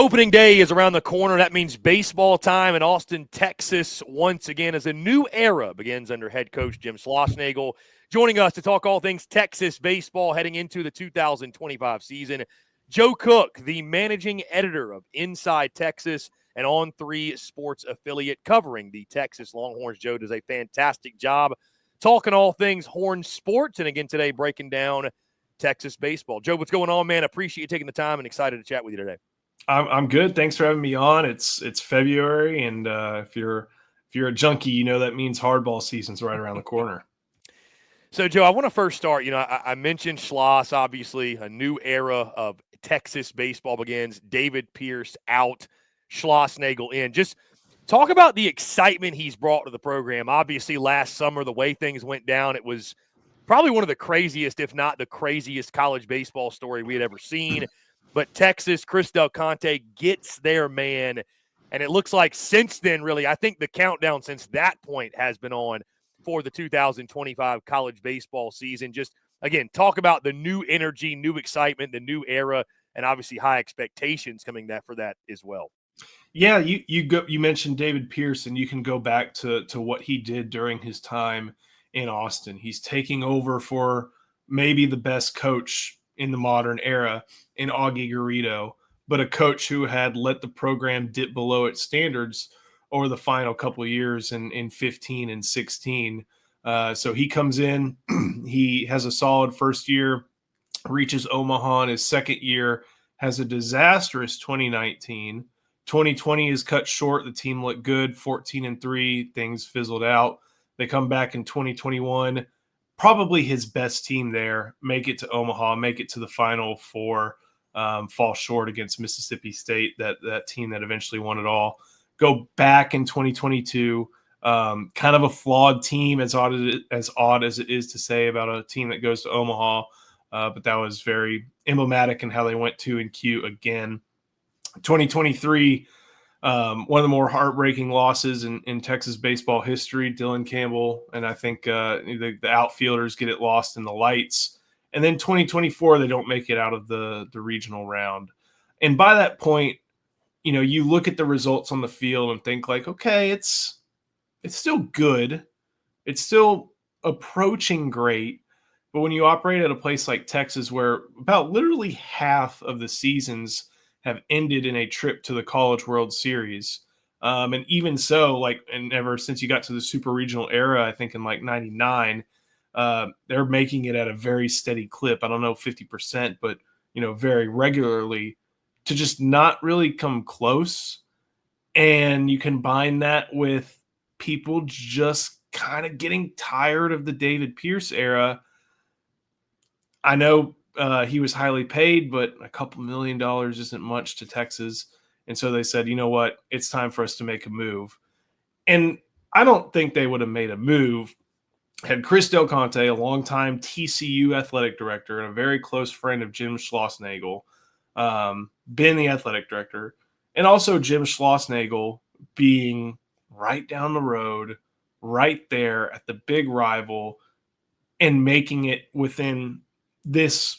Opening day is around the corner. That means baseball time in Austin, Texas, once again, as a new era begins under head coach Jim Schlossnagle. Joining us to talk all things Texas baseball heading into the 2025 season, Joe Cook, the managing editor of Inside Texas, and On3 Sports affiliate covering the Texas Longhorns. Joe does a fantastic job talking all things Horn sports, and again today breaking down Texas baseball. Joe, what's going on, man? Appreciate you taking the time and excited to chat with you today. I'm good. Thanks for having me on. It's February, and if you're a junkie, you know that means hardball season's right around the corner. So, Joe, I want to first start. I mentioned Schloss, obviously, a new era of Texas baseball begins. David Pierce out, Schlossnagle in. Just talk about the excitement he's brought to the program. Obviously, last summer, the way things went down, it was probably one of the craziest, if not the craziest, college baseball story we had ever seen. But Texas, Chris Del Conte gets their man. And it looks like since then, really, I think the countdown since that point has been on for the 2025 college baseball season. Just, again, talk about the new energy, new excitement, the new era, and obviously high expectations coming for that as well. Yeah, you mentioned David Pierce, and you can go back to what he did during his time in Austin. He's taking over for maybe the best coach in the modern era in Augie Garrido, but a coach who had let the program dip below its standards over the final couple of years in 15 and 16. So he comes in, he has a solid first year, reaches Omaha in his second year, has a disastrous 2019. 2020 is cut short. The team looked good, 14-3. Things fizzled out. They come back in 2021, probably his best team there, make it to Omaha, make it to the Final Four, fall short against Mississippi State, that team that eventually won it all. Go back in 2022, kind of a flawed team, as odd as it is to say about a team that goes to Omaha, but that was very emblematic in how they went 2-Q again. 2023, one of the more heartbreaking losses in Texas baseball history. Dylan Campbell, and I think the outfielders get it lost in the lights. And then 2024, they don't make it out of the regional round. And by that point, you look at the results on the field and think like, okay, it's still good. It's still approaching great. But when you operate at a place like Texas, where about literally half of the seasons have ended in a trip to the College World Series. And even so, and ever since you got to the super regional era, I think in 99, they're making it at a very steady clip. I don't know, 50%, but, very regularly, to just not really come close. And you combine that with people just kind of getting tired of the David Pierce era. I know he was highly paid, but a couple $1 million isn't much to Texas. And so they said, you know what, it's time for us to make a move. And I don't think they would have made a move had Chris Del Conte, a longtime TCU athletic director and a very close friend of Jim Schlossnagle, been the athletic director. And also Jim Schlossnagle being right down the road, right there at the big rival, and making it within this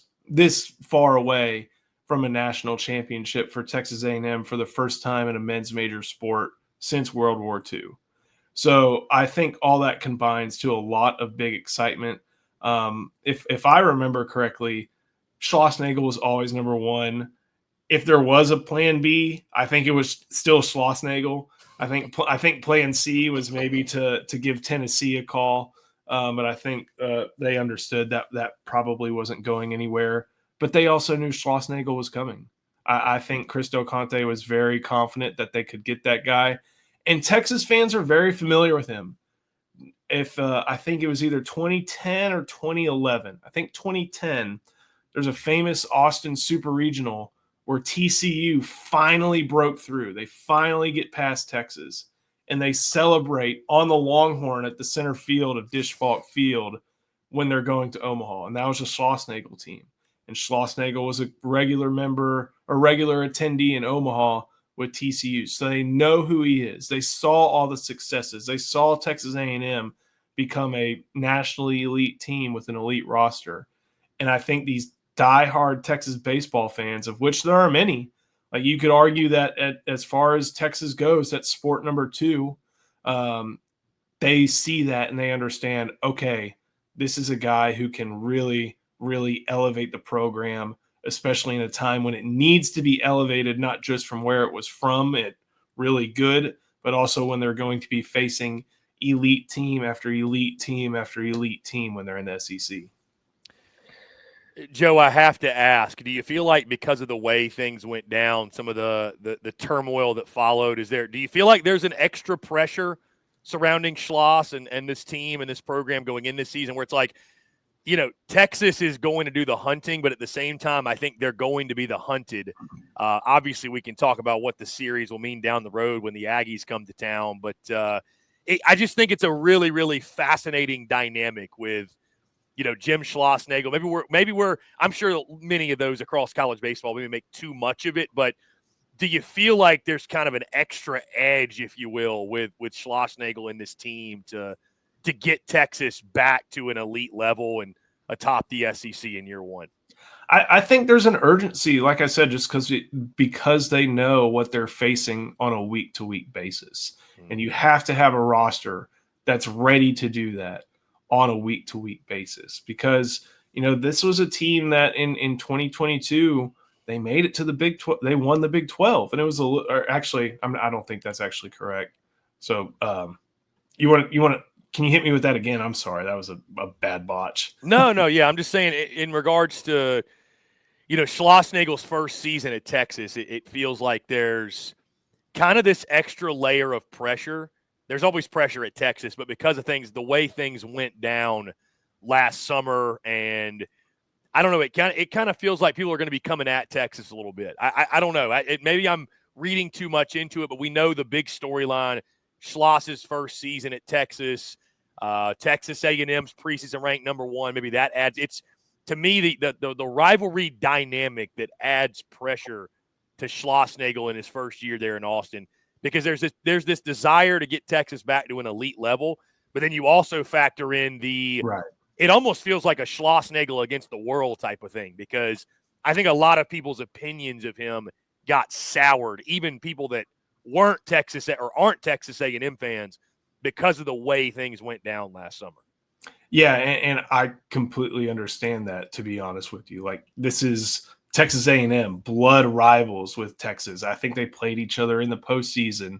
far away from a national championship for Texas A&M for the first time in a men's major sport since World War II. So I think all that combines to a lot of big excitement. If I remember correctly, Schlossnagle was always number one. If there was a plan B, I think it was still Schlossnagle. I think plan C was maybe to give Tennessee a call. But I think they understood that probably wasn't going anywhere. But they also knew Schlossnagle was coming. I think Chris Del Conte was very confident that they could get that guy. And Texas fans are very familiar with him. I think it was either 2010 or 2011. I think 2010, there's a famous Austin Super Regional where TCU finally broke through. They finally get past Texas. And they celebrate on the Longhorn at the center field of Dish Falk Field when they're going to Omaha. And that was a Schlossnagle team. And Schlossnagle was a regular member or regular attendee in Omaha with TCU. So they know who he is. They saw all the successes. They saw Texas A&M become a nationally elite team with an elite roster. And I think these diehard Texas baseball fans, of which there are many, Like you could argue that as far as Texas goes, that's sport number 2. They see that and they understand, okay, this is a guy who can really, really elevate the program, especially in a time when it needs to be elevated, not just from where it was from, it really good, but also when they're going to be facing elite team after elite team after elite team when they're in the SEC. Joe, I have to ask, do you feel like because of the way things went down, some of the turmoil that followed, do you feel like there's an extra pressure surrounding Schloss and this team and this program going in this season where it's like, Texas is going to do the hunting, but at the same time, I think they're going to be the hunted. Obviously, we can talk about what the series will mean down the road when the Aggies come to town, but I just think it's a really, really fascinating dynamic with, Jim Schlossnagle. Maybe we're. I'm sure many of those across college baseball maybe make too much of it, but do you feel like there's kind of an extra edge, if you will, with Schlossnagle and this team to get Texas back to an elite level and atop the SEC in year one? I think there's an urgency, like I said, just because they know what they're facing on a week-to-week basis. Mm-hmm. And you have to have a roster that's ready to do that on a week-to-week basis. Because, this was a team that in 2022, they made it to the Big 12. They won the Big 12. And it was I don't think that's actually correct. So you want to, can you hit me with that again? I'm sorry. That was a bad botch. No. Yeah. I'm just saying in regards to, Schlossnagle's first season at Texas, it feels like there's kind of this extra layer of pressure. There's always pressure at Texas, but because of the way things went down last summer, and I don't know, it kind of feels like people are going to be coming at Texas a little bit. I don't know. Maybe I'm reading too much into it, but we know the big storyline, Schloss's first season at Texas, Texas A&M's preseason ranked number 1. Maybe that adds. It's to me the rivalry dynamic that adds pressure to Schlossnagle in his first year there in Austin, because there's this desire to get Texas back to an elite level, but then you also factor in right. It almost feels like a Schlossnagle against the world type of thing, because I think a lot of people's opinions of him got soured, even people that weren't Texas or aren't Texas A&M fans, because of the way things went down last summer. Yeah, and I completely understand that, to be honest with you. Like, this is Texas A&M, blood rivals with Texas. I think they played each other in the postseason,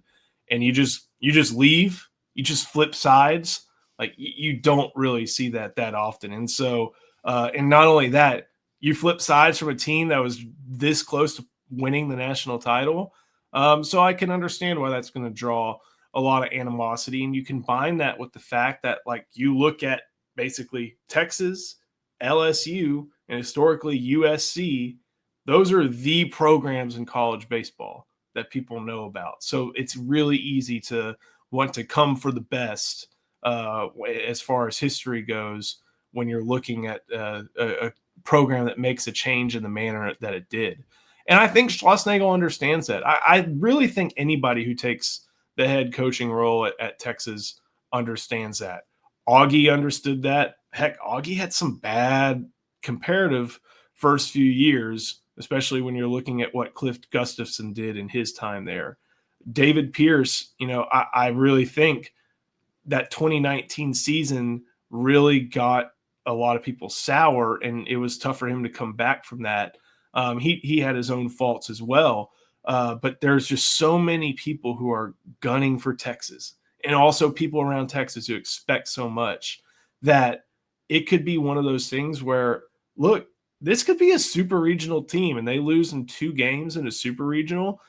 and you just leave, you just flip sides. Like, you don't really see that often. And so, and not only that, you flip sides from a team that was this close to winning the national title. So I can understand why that's going to draw a lot of animosity. And you combine that with the fact that, like, you look at basically Texas, LSU, and historically USC, those are the programs in college baseball that people know about. So it's really easy to want to come for the best as far as history goes when you're looking at a program that makes a change in the manner that it did. And I think Schlossnagle understands that. I really think anybody who takes the head coaching role at Texas understands that. Augie understood that. Heck, Augie had some bad comparative first few years, especially when you're looking at what Cliff Gustafson did in his time there. David Pierce, I really think that 2019 season really got a lot of people sour, and it was tough for him to come back from that. He had his own faults as well, but there's just so many people who are gunning for Texas, and also people around Texas who expect so much, that it could be one of those things where, look, this could be a super regional team and they lose in 2 games in a super regional.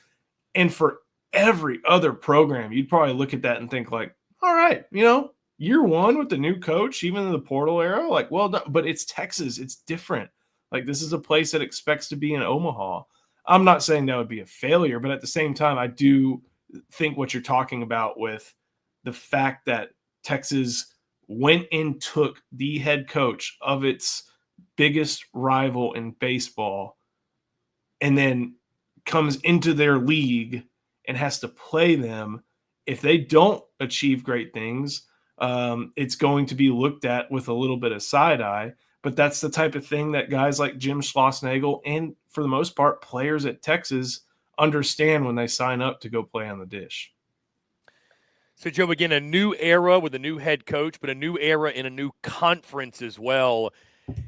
And for every other program, you'd probably look at that and think like, all right, year 1 with the new coach, even in the portal era, like, well done. But it's Texas. It's different. Like, this is a place that expects to be in Omaha. I'm not saying that would be a failure, but at the same time, I do think what you're talking about with the fact that Texas went and took the head coach of its biggest rival in baseball and then comes into their league and has to play them. If they don't achieve great things, it's going to be looked at with a little bit of side eye. But that's the type of thing that guys like Jim Schlossnagle and, for the most part, players at Texas understand when they sign up to go play on the dish. So, Joe, again, a new era with a new head coach, but a new era in a new conference as well.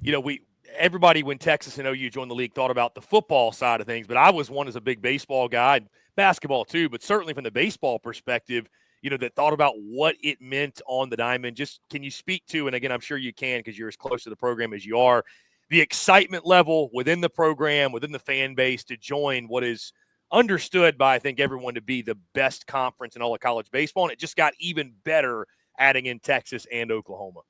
You know, everybody when Texas and OU joined the league thought about the football side of things, but I was one as a big baseball guy, basketball too, but certainly from the baseball perspective, you know, that thought about what it meant on the diamond. Just can you speak to, and again, I'm sure you can because you're as close to the program as you are, the excitement level within the program, within the fan base to join what is understood by, I think, everyone to be the best conference in all of college baseball, and it just got even better adding in Texas and Oklahoma.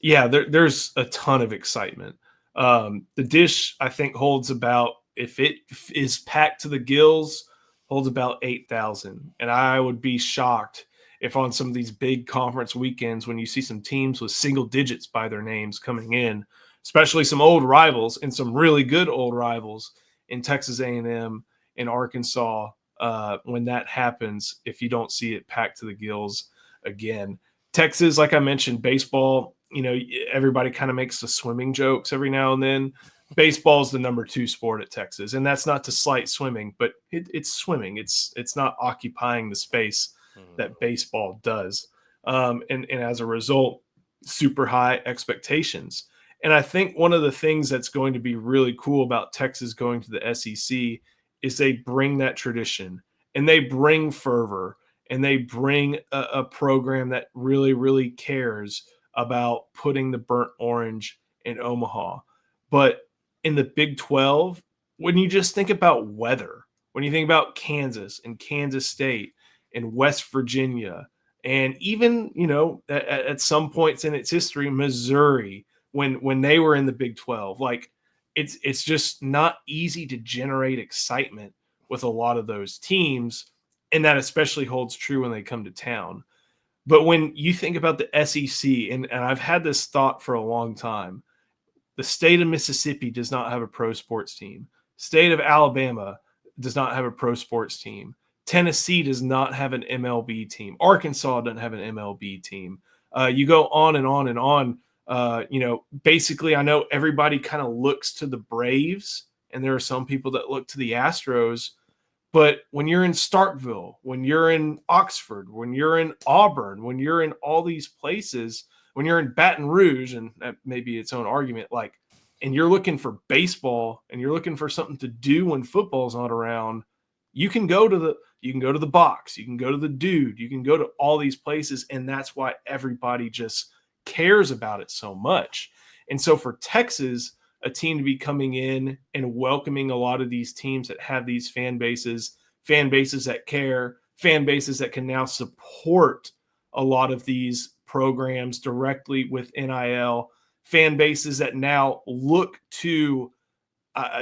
Yeah, there's a ton of excitement. The dish, I think, holds about, if it is packed to the gills, holds about 8,000. And I would be shocked if on some of these big conference weekends, when you see some teams with single digits by their names coming in, especially some old rivals and some really good old rivals in Texas A&M and Arkansas, when that happens, if you don't see it packed to the gills again. Texas, like I mentioned, baseball, you know, everybody kind of makes the swimming jokes every now and then. Baseball is the number 2 sport at Texas, and that's not to slight swimming, but it's swimming. It's not occupying the space that baseball does, and as a result, super high expectations. And I think one of the things that's going to be really cool about Texas going to the SEC is they bring that tradition and they bring fervor and they bring a program that really, really cares about putting the burnt orange in Omaha. But in the Big 12, when you just think about weather, when you think about Kansas and Kansas State and West Virginia, and even, you know, at some points in its history, Missouri, when they were in the Big 12, like it's just not easy to generate excitement with a lot of those teams. And that especially holds true when they come to town. But when you think about the SEC, and I've had this thought for a long time, the state of Mississippi does not have a pro sports team. State of Alabama does not have a pro sports team. Tennessee does not have an MLB team. Arkansas doesn't have an MLB team. You go on and on and on. You know, basically, I know everybody kind of looks to the Braves, and there are some people that look to the Astros. But when you're in Starkville, when you're in Oxford, when you're in Auburn, when you're in all these places, when you're in Baton Rouge, and that may be its own argument, like, and you're looking for baseball and you're looking for something to do when football's not around, you can go to the box, you can go to the dude, you can go to all these places, and that's why everybody just cares about it so much. And so for Texas, a team to be coming in and welcoming a lot of these teams that have these fan bases that care, fan bases that can now support a lot of these programs directly with NIL, fan bases that now look to,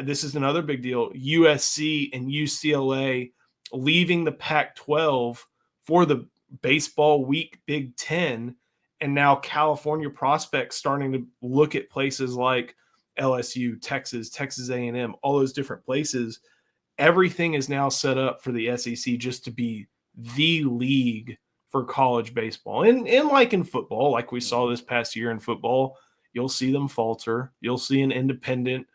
this is another big deal, USC and UCLA leaving the Pac-12 for the baseball week Big Ten, and now California prospects starting to look at places like LSU, Texas A&M, all those different places. Everything is now set up for the SEC just to be the league for college baseball. And like in football, like we saw this past year in football, you'll see them falter. You'll see an independent,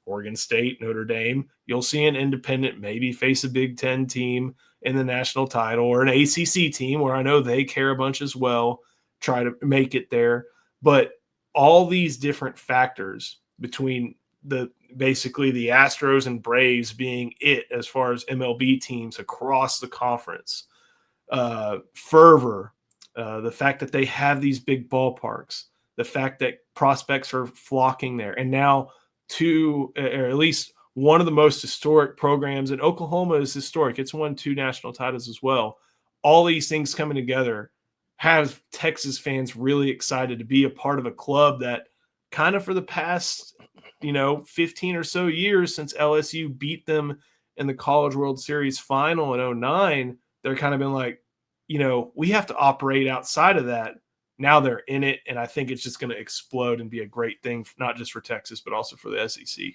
Oregon State, Notre Dame. You'll see an independent maybe face a Big Ten team in the national title, or an ACC team where I know they care a bunch as well, try to make it there. But all these different factors between basically the Astros and Braves being it as far as MLB teams across the conference, fervor, the fact that they have these big ballparks, the fact that prospects are flocking there, and now or at least one of the most historic programs in Oklahoma is historic. It's won 2 national titles as well. All these things coming together have Texas fans really excited to be a part of a club that kind of for the past, 15 or so years since LSU beat them in the College World Series final in 2009, they're kind of been like, we have to operate outside of that. Now they're in it, and I think it's just going to explode and be a great thing, not just for Texas, but also for the SEC.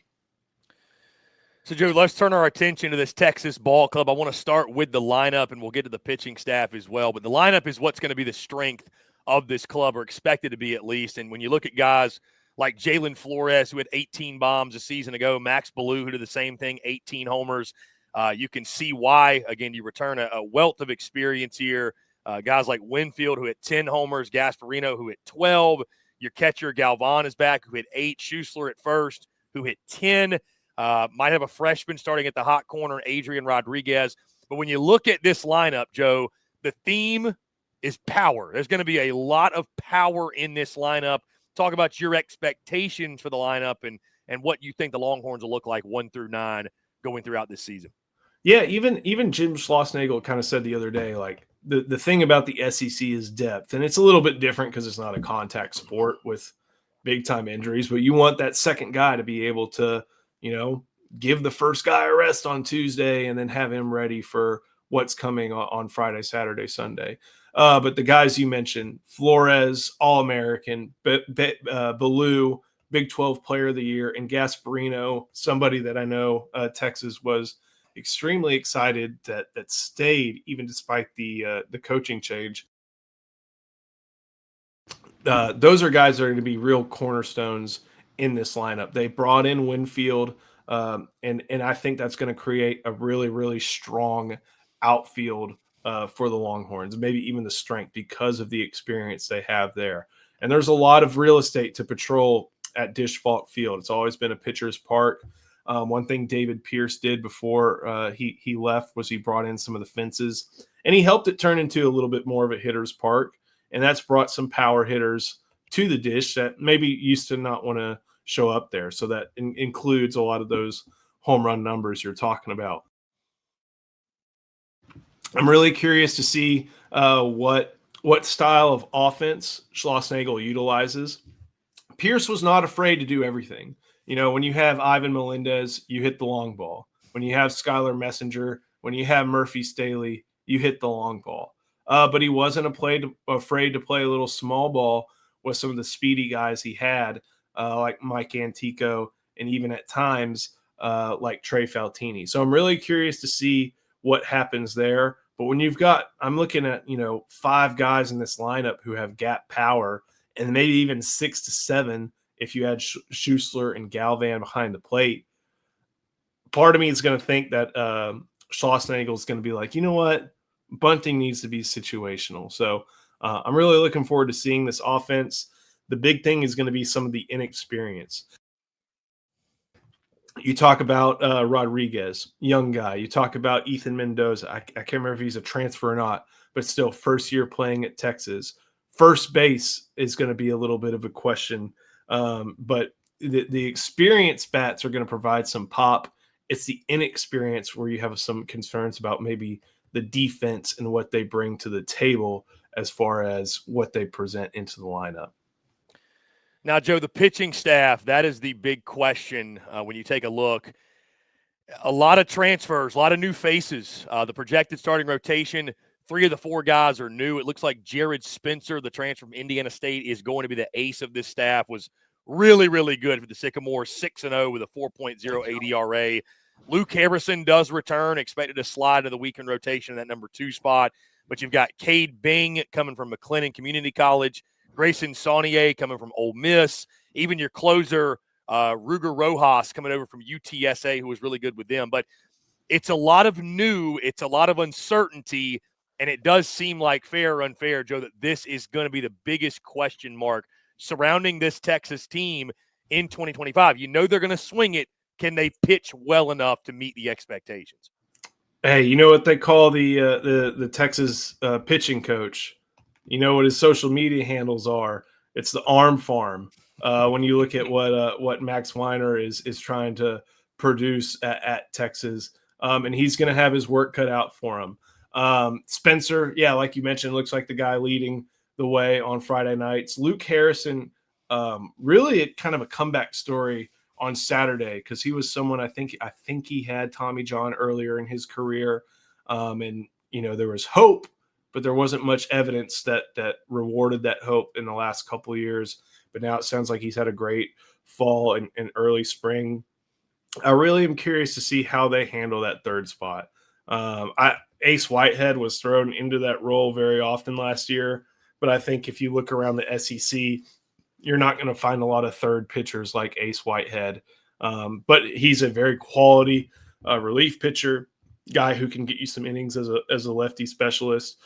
So, Joe, let's turn our attention to this Texas ball club. I want to start with the lineup, and we'll get to the pitching staff as well. But the lineup is what's going to be the strength of this club, or expected to be at least. And when you look at guys like Jalen Flores, who had 18 bombs a season ago, Max Ballou, who did the same thing, 18 homers, You can see why. Again, you return a wealth of experience here. Guys like Winfield, who hit 10 homers, Gasparino, who hit 12. Your catcher, Galvan, is back, who hit 8. Schussler at first, who hit 10. Might have a freshman starting at the hot corner, Adrian Rodriguez. But when you look at this lineup, Joe, the theme is power. There's going to be a lot of power in this lineup. Talk about your expectations for the lineup and what you think the Longhorns will look like 1 through 9 going throughout this season. Yeah, even Jim Schlossnagle kind of said the other day, like the thing about the SEC is depth, and it's a little bit different because it's not a contact sport with big time injuries, but you want that second guy to be able to, give the first guy a rest on Tuesday and then have him ready for what's coming on Friday, Saturday, Sunday. But the guys you mentioned, Flores, All-American, Ballou, Big 12 Player of the Year, and Gasparino, somebody that I know Texas was extremely excited that stayed even despite the coaching change. Those are guys that are going to be real cornerstones in this lineup. They brought in Winfield, and I think that's going to create a really, really strong outfield for the Longhorns, maybe even the strength because of the experience they have there. And there's a lot of real estate to patrol at Dish Falk Field. It's always been a pitcher's park. One thing David Pierce did before he left was he brought in some of the fences, and he helped it turn into a little bit more of a hitter's park. And that's brought some power hitters to the Dish that maybe used to not want to show up there. So that includes a lot of those home run numbers you're talking about. I'm really curious to see what style of offense Schlossnagle utilizes. Pierce was not afraid to do everything. When you have Ivan Melendez, you hit the long ball. When you have Skylar Messenger, when you have Murphy Staley, you hit the long ball. But he wasn't afraid to play a little small ball with some of the speedy guys he had, like Mike Antico, and even at times like Trey Faltini. So I'm really curious to see what happens there. But when I'm looking at 5 guys in this lineup who have gap power, and maybe even 6 to 7 if you had Schussler and Galvan behind the plate. Part of me is going to think that Schlossnagle is going to be like, you know what? Bunting needs to be situational. So I'm really looking forward to seeing this offense. The big thing is going to be some of the inexperience. You talk about Rodriguez, young guy. You talk about Ethan Mendoza. I can't remember if he's a transfer or not, but still first year playing at Texas. First base is going to be a little bit of a question. But the experienced bats are going to provide some pop. It's the inexperience where you have some concerns about maybe the defense and what they bring to the table as far as what they present into the lineup. Now, Joe, the pitching staff, that is the big question when you take a look. A lot of transfers, a lot of new faces. The projected starting rotation, 3 of the 4 guys are new. It looks like Jared Spencer, the transfer from Indiana State, is going to be the ace of this staff. Was really, really good for the Sycamores, 6-0 with a 4.08 ERA. Luke Harrison does return, expected to slide to the weekend rotation in that number 2 spot. But you've got Cade Bing coming from McLennan Community College, Grayson Saunier coming from Ole Miss, even your closer, Ruger Rojas coming over from UTSA, who was really good with them. But it's a lot of new, it's a lot of uncertainty, and it does seem like, fair or unfair, Joe, that this is going to be the biggest question mark surrounding this Texas team in 2025. They're going to swing it. Can they pitch well enough to meet the expectations? Hey, you know what they call the Texas pitching coach? You know what his social media handles are? It's the arm farm. When you look at what Max Weiner is trying to produce at Texas, and he's going to have his work cut out for him. Spencer, yeah, like you mentioned, looks like the guy leading the way on Friday nights. Luke Harrison, really kind of a comeback story on Saturday because he was someone I think he had Tommy John earlier in his career, and there was hope, but there wasn't much evidence that rewarded that hope in the last couple of years. But now it sounds like he's had a great fall and early spring. I really am curious to see how they handle that 3rd spot. Ace Whitehead was thrown into that role very often last year, but I think if you look around the SEC, you're not going to find a lot of 3rd pitchers like Ace Whitehead. But he's a very quality relief pitcher. guy who can get you some innings as a lefty specialist.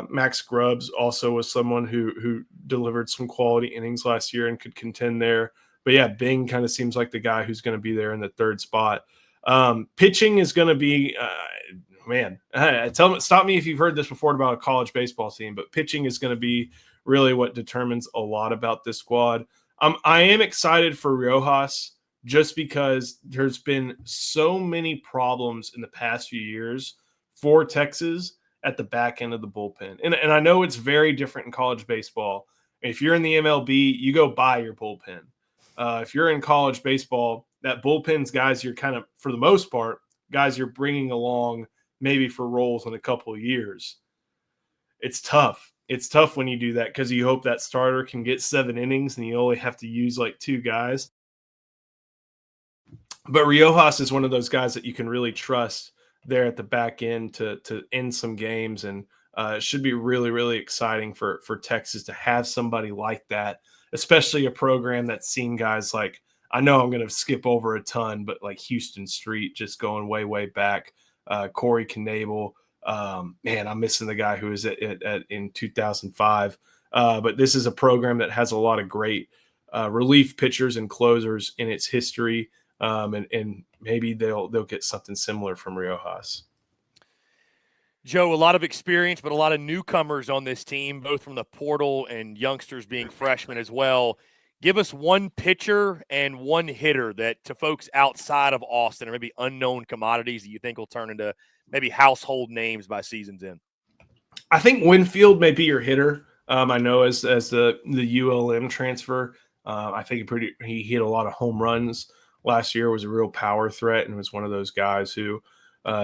Max Grubbs also was someone who delivered some quality innings last year and could contend there. But yeah, Bing kind of seems like the guy who's going to be there in the third spot. Pitching is going to be, stop me if you've heard this before about a college baseball team, but pitching is going to be really what determines a lot about this squad. I am excited for Riojas just because there's been so many problems in the past few years for Texas at the back end of the bullpen. And I know it's very different in college baseball. If you're in the MLB, you go buy your bullpen. If you're in college baseball, that bullpen's guys you're kind of, for the most part, guys you're bringing along maybe for roles in a couple of years. It's tough. It's tough when you do that because you hope that starter can get 7 innings and you only have to use like 2 guys. But Riojas is one of those guys that you can really trust there at the back end to end some games. And it should be really, really exciting for Texas to have somebody like that, especially a program that's seen guys like, I know I'm going to skip over a ton, but like Houston Street just going way, way back. Corey Knable. Man, I'm missing the guy who was in 2005. But this is a program that has a lot of great relief pitchers and closers in its history. And maybe they'll get something similar from Riojas. Joe, a lot of experience, but a lot of newcomers on this team, both from the portal and youngsters being freshmen as well. Give us one pitcher and one hitter that to folks outside of Austin or maybe unknown commodities that you think will turn into maybe household names by season's end. I think Winfield may be your hitter. I know as the ULM transfer, I think he hit a lot of home runs last year, was a real power threat, and was one of those guys who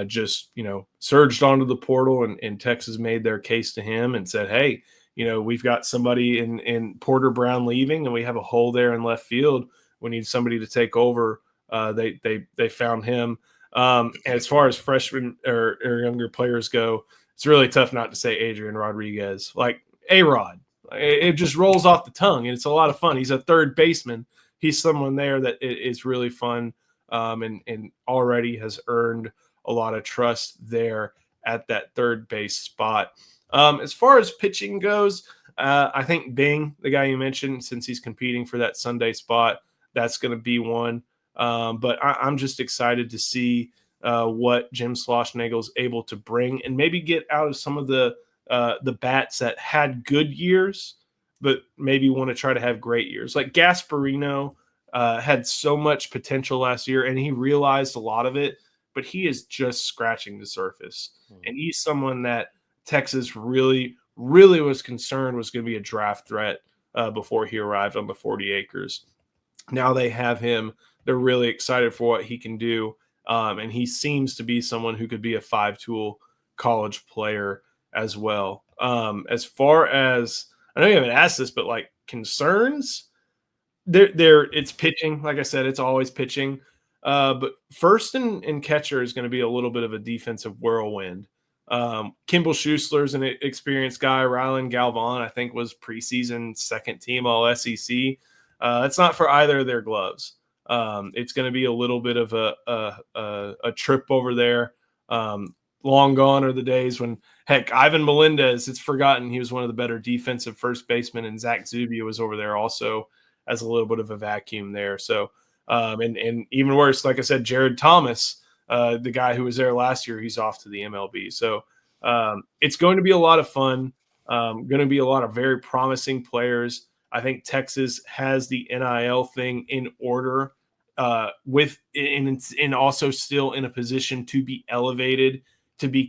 just, surged onto the portal, and Texas made their case to him and said, hey, we've got somebody in Porter Brown leaving, and we have a hole there in left field. We need somebody to take over. They found him. As far as freshmen or younger players go, it's really tough not to say Adrian Rodriguez. Like A-Rod. It just rolls off the tongue, and it's a lot of fun. He's a third baseman. He's someone there that is really fun and already has earned a lot of trust there at that third base spot. As far as pitching goes, I think Bing, the guy you mentioned, since he's competing for that Sunday spot, that's going to be one. But I'm just excited to see what Jim Schlossnagle is able to bring and maybe get out of some of the bats that had good years, but maybe want to try to have great years. Like Gasparino had so much potential last year, and he realized a lot of it, but he is just scratching the surface. And he's someone that Texas really, really was concerned was going to be a draft threat before he arrived on the 40 acres. Now they have him. They're really excited for what he can do. And he seems to be someone who could be a 5-tool college player as well. As far as, I know you haven't asked this, but like concerns, it's pitching. Like I said, it's always pitching. But first and catcher is going to be a little bit of a defensive whirlwind. Kimball Schuessler's an experienced guy. Rylan Galvan, I think, was preseason second team all SEC. It's not for either of their gloves. It's going to be a little bit of a trip over there. Long gone are the days when, heck, Ivan Melendez, it's forgotten he was one of the better defensive first basemen, and Zach Zubia was over there also as a little bit of a vacuum there. So, and even worse, like I said, Jared Thomas, the guy who was there last year, he's off to the MLB. So it's going to be a lot of fun. Going to be a lot of very promising players. I think Texas has the NIL thing in order and also still in a position to be elevated, to be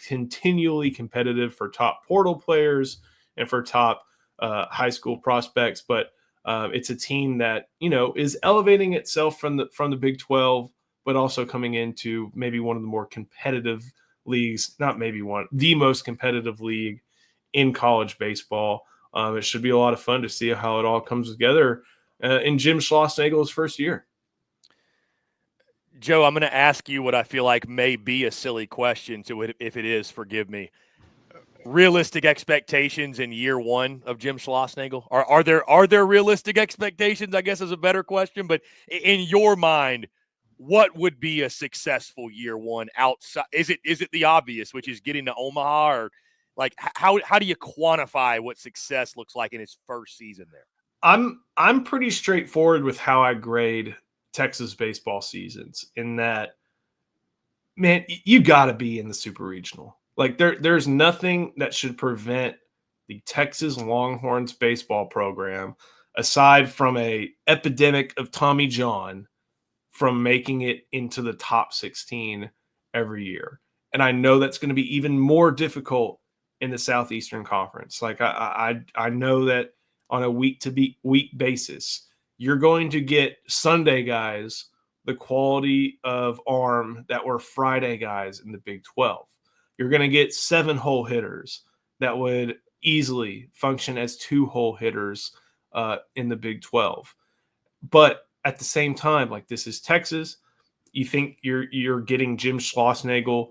continually competitive for top portal players and for top high school prospects. But it's a team that, is elevating itself from the Big 12, but also coming into maybe one of the more competitive leagues, not maybe one, the most competitive league in college baseball. It should be a lot of fun to see how it all comes together in Jim Schlossnagle's first year. Joe, I'm going to ask you what I feel like may be a silly question. So if it is, forgive me. Realistic expectations in year one of Jim Schlossnagle? Are there realistic expectations, I guess is a better question. But in your mind, what would be a successful year one outside? Is it the obvious, which is getting to Omaha, or like how do you quantify what success looks like in his first season there? I'm pretty straightforward with how I grade Texas baseball seasons, in that, man, you got to be in the super regional. Like there's nothing that should prevent the Texas Longhorns baseball program, aside from a epidemic of Tommy John, from making it into the top 16 every year. And I know that's going to be even more difficult in the Southeastern Conference. Like I know that on a week to week basis, you're going to get Sunday guys the quality of arm that were Friday guys in the Big 12. You're going to get 7-hole hitters that would easily function as 2-hole hitters in the Big 12. But at the same time, like, this is Texas. You think you're getting Jim Schlossnagle.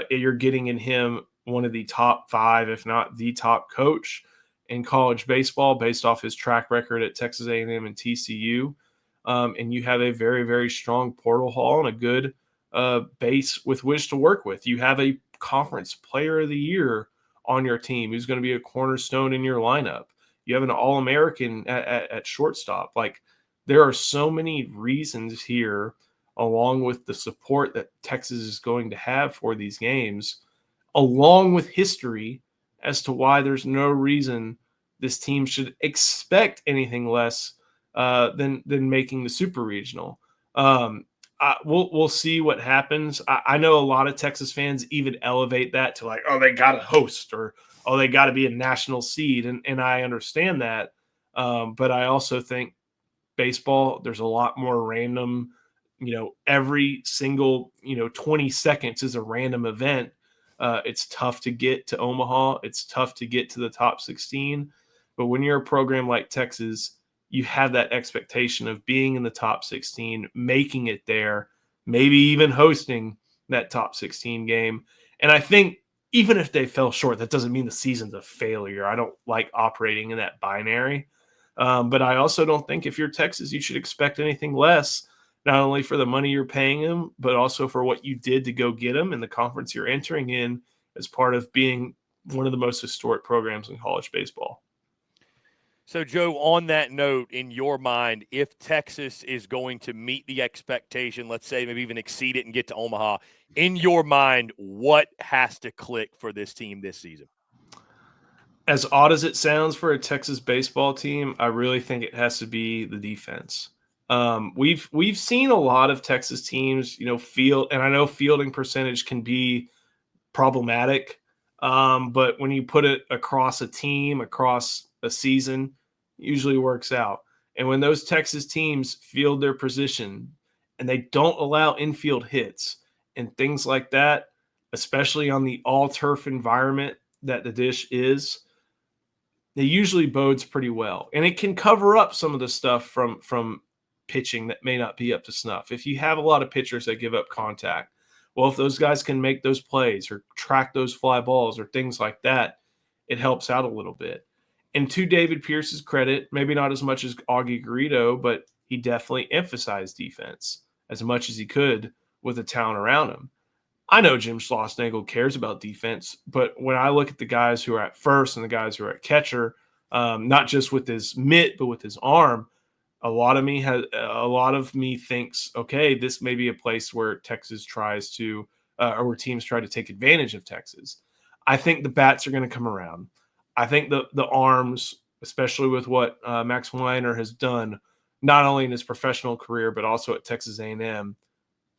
You're getting in him one of the top 5, if not the top coach in college baseball, based off his track record at Texas A&M and TCU. And you have a very, very strong portal haul and a good base with which to work with. You have a conference player of the year on your team who's going to be a cornerstone in your lineup. You have an All-American at shortstop. Like, there are so many reasons here, along with the support that Texas is going to have for these games, along with history, as to why there's no reason this team should expect anything less than making the super regional. We'll see what happens. I know a lot of Texas fans even elevate that to, like, oh, they got to host, or oh, they got to be a national seed, and I understand that. But I also think baseball, there's a lot more random, every single 20 seconds is a random event. It's tough to get to Omaha. It's tough to get to the top 16. But when you're a program like Texas, you have that expectation of being in the top 16, making it there, maybe even hosting that top 16 game. And I think even if they fell short, that doesn't mean the season's a failure. I don't like operating in that binary. But I also don't think, if you're Texas, you should expect anything less, not only for the money you're paying them, but also for what you did to go get them in the conference you're entering in as part of being one of the most historic programs in college baseball. So, Joe, on that note, in your mind, if Texas is going to meet the expectation, let's say maybe even exceed it and get to Omaha, in your mind, what has to click for this team this season? As odd as it sounds for a Texas baseball team, I really think it has to be the defense. We've seen a lot of Texas teams, field, and I know fielding percentage can be problematic, but when you put it across a team, across a season, it usually works out. And when those Texas teams field their position and they don't allow infield hits and things like that, especially on the all-turf environment that the Dish is, it usually bodes pretty well. And it can cover up some of the stuff from pitching that may not be up to snuff. If you have a lot of pitchers that give up contact, well, if those guys can make those plays or track those fly balls or things like that, it helps out a little bit. And to David Pierce's credit, maybe not as much as Augie Garrido, but he definitely emphasized defense as much as he could with the talent around him. I know Jim Schlossnagle cares about defense, but when I look at the guys who are at first and the guys who are at catcher, not just with his mitt, but with his arm, a lot of me thinks, okay, this may be a place where Texas tries to, or where teams try to take advantage of Texas. I think the bats are going to come around. I think the arms, especially with what Max Weiner has done, not only in his professional career, but also at Texas A&M,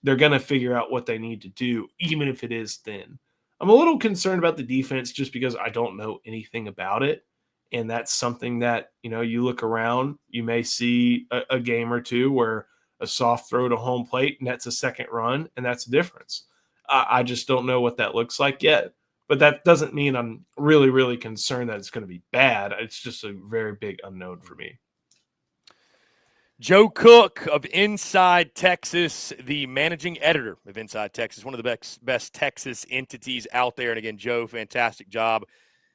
they're going to figure out what they need to do, even if it is thin. I'm a little concerned about the defense just because I don't know anything about it. And that's something that, you look around, you may see a game or two where a soft throw to home plate nets a second run, and that's the difference. I just don't know what that looks like yet. But that doesn't mean I'm really, really concerned that it's going to be bad. It's just a very big unknown for me. Joe Cook of Inside Texas, the managing editor of Inside Texas, one of the best Texas entities out there. And again, Joe, fantastic job.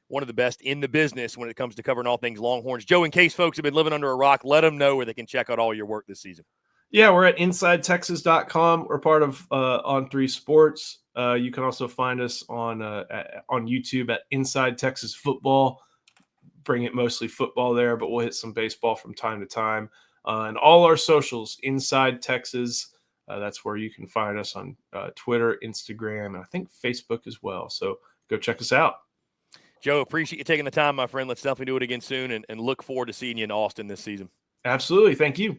One of the best in the business when it comes to covering all things Longhorns. Joe, in case folks have been living under a rock, let them know where they can check out all your work this season. Yeah, we're at InsideTexas.com. We're part of On3 Sports. You can also find us on YouTube at Inside Texas Football. Bring it mostly football there, but we'll hit some baseball from time to time. And all our socials, Inside Texas. That's where you can find us on Twitter, Instagram, and I think Facebook as well. So go check us out. Joe, appreciate you taking the time, my friend. Let's definitely do it again soon and look forward to seeing you in Austin this season. Absolutely. Thank you.